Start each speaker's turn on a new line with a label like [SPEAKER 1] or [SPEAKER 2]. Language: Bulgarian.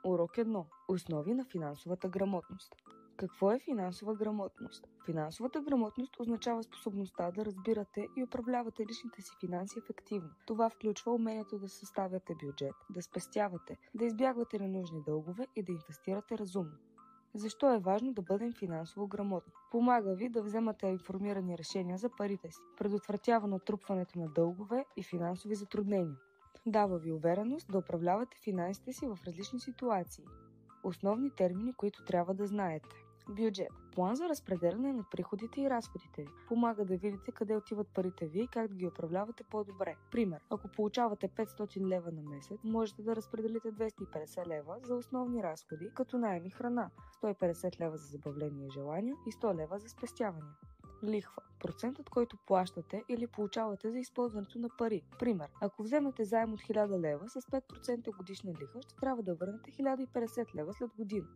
[SPEAKER 1] Урок 1. Основи на финансовата грамотност. Какво е финансова грамотност? Финансовата грамотност означава способността да разбирате и управлявате личните си финанси ефективно. Това включва умението да съставяте бюджет, да спестявате, да избягвате ненужни дългове и да инвестирате разумно. Защо е важно да бъдем финансово грамотни? Помага ви да вземате информирани решения за парите си, предотвратява натрупването на дългове и финансови затруднения. Дава ви увереност да управлявате финансите си в различни ситуации. Основни термини, които трябва да знаете. Бюджет. План за разпределяне на приходите и разходите ви. Помага да видите къде отиват парите ви и как да ги управлявате по-добре. Пример, ако получавате 500 лева на месец, можете да разпределите 250 лева за основни разходи, като наем и храна, 150 лева за забавление и желания и 100 лева за спестявания. Лихва. Процентът, който плащате или получавате за използването на пари. Пример, ако вземете заем от 1000 лева с 5% годишна лихва, ще трябва да върнете 1050 лева след година.